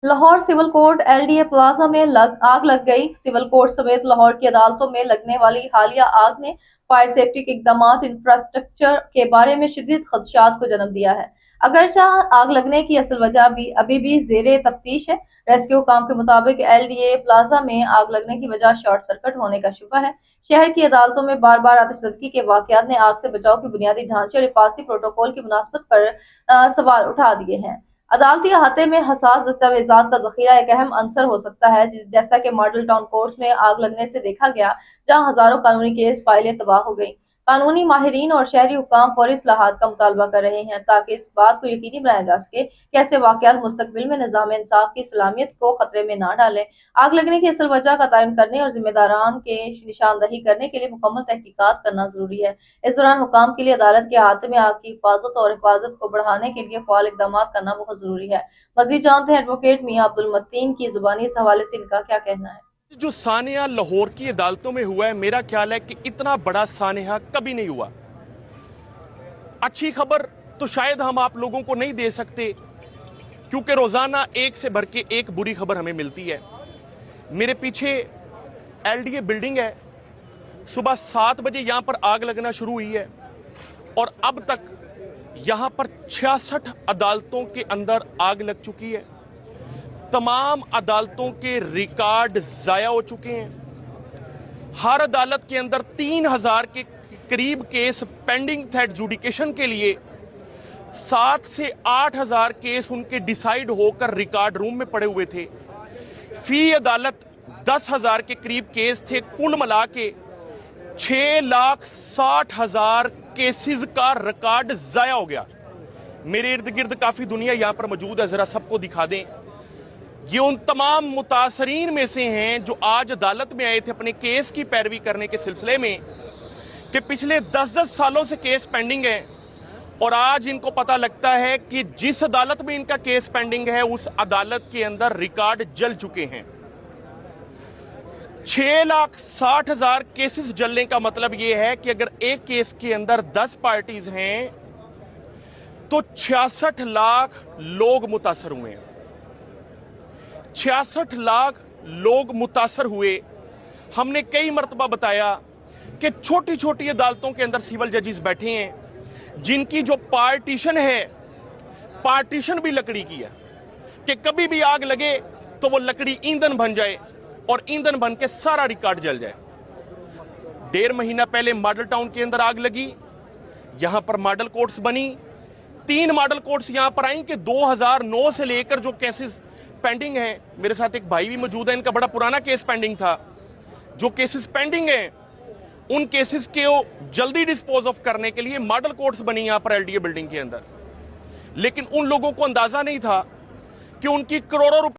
Lahore civil court LDA plaza में आग लग गई। सिविल कोर्ट समेत लाहौर की अदालतों में लगने वाली हालिया आग ने फायर सेफ्टी के इकदाम इंफ्रास्ट्रक्चर के बारे में शदीद खदशात को जन्म दिया है। अगरचा आग लगने की असल वजह भी अभी भी जेरे तफ्तीश है। रेस्क्यू काम के मुताबिक एलडीए प्लाजा में आग लगने की वजह शॉर्ट सर्किट होने का शुबा है। शहर की अदालतों में बार बार आतिशबाजी के वाकयात ने आग से बचाव के बुनियादी ढांचे और हिफाजती प्रोटोकॉल की मुनासबत पर सवाल उठा दिए हैं। अदालती अहाते में हसास दस्तावेजात का जखीरा एक अहम अंसर हो सकता है, जैसा कि मॉडल टाउन कोर्ट्स में आग लगने से देखा गया, जहां हजारों कानूनी केस फाइलें तबाह हो गईं। कानूनी माहिरीन और शहरी हुक्काम फौरी इस्लाहात का मुतालबा कर रहे हैं ताकि इस बात को यकीनी बनाया जा सके कि ऐसे वाकयात मुस्तकबिल में निजाम इंसाफ की सलामियत को खतरे में न डालें। आग लगने की असल वजह का तयन करने और जिम्मेदारान के निशानदही करने के लिए मुकम्मल तहकीकात करना जरूरी है। इस दौरान हुकाम के लिए अदालत के अहाते में आग की हिफाजत को बढ़ाने के लिए फ़ौल इक़दाम करना बहुत जरूरी है। मज़ीद जानते हैं एडवोकेट मियां अब्दुल मतीन की जुबानी इस हवाले से इनका क्या कहना है। जो सानिया लाहौर की अदालतों में हुआ है, मेरा ख्याल है कि इतना बड़ा सानिया कभी नहीं हुआ। अच्छी खबर तो शायद हम आप लोगों को नहीं दे सकते, क्योंकि रोजाना एक से बढ़ के एक बुरी खबर हमें मिलती है। मेरे पीछे एलडीए बिल्डिंग है। सुबह 7 बजे यहां पर आग लगना शुरू हुई है और अब तक यहां पर 66 अदालतों के अंदर आग लग चुकी है। तमाम अदालतों के रिकॉर्ड जाया हो चुके हैं। हर अदालत के अंदर 3000 के करीब केस पेंडिंग थे एडजुडिकेशन के लिए। 7 से 8000 केस उनके डिसाइड होकर रिकॉर्ड रूम में पड़े हुए थे। फी अदालत 10,000 के करीब केस थे। कुल मिला के 6,60,000 केसेस का रिकॉर्ड जाया हो गया। मेरे इर्द गिर्द काफी दुनिया यहां पर मौजूद है, जरा सबको दिखा दें। ये उन तमाम मुतासरीन में से हैं जो आज अदालत में आए थे अपने केस की पैरवी करने के सिलसिले में कि पिछले 10-10 सालों से केस पेंडिंग है और आज इनको पता लगता है कि जिस अदालत में इनका केस पेंडिंग है उस अदालत के अंदर रिकॉर्ड जल चुके हैं। 6,60,000 केसेस जलने का मतलब यह है कि अगर एक केस के अंदर 10 पार्टीज हैं तो 66 लाख लोग मुतासर हुए हैं। 66 लाख लोग मुतासर हुए। हमने कई मर्तबा बताया कि छोटी छोटी अदालतों के अंदर सिविल जजेस बैठे हैं जिनकी जो पार्टीशन है, पार्टीशन भी लकड़ी की है कि कभी भी आग लगे तो वो लकड़ी ईंधन बन जाए और ईंधन बन के सारा रिकॉर्ड जल जाए। 1.5 महीना पहले मॉडल टाउन के अंदर आग लगी। यहां पर मॉडल कोर्ट्स बनी। 3 मॉडल कोर्ट्स यहां पर आई कि 2009 से लेकर जो केसेस पेंडिंग है, मेरे साथ एक भाई भी मौजूद है, इनका बड़ा पुराना केस पेंडिंग था। जो केसेस पेंडिंग हैं उन केसेस के जल्दी डिस्पोज ऑफ करने के लिए मॉडल कोर्ट्स बनी यहां पर एलडीए बिल्डिंग के अंदर। लेकिन उन लोगों को अंदाजा नहीं था कि उनकी करोड़ों रुपए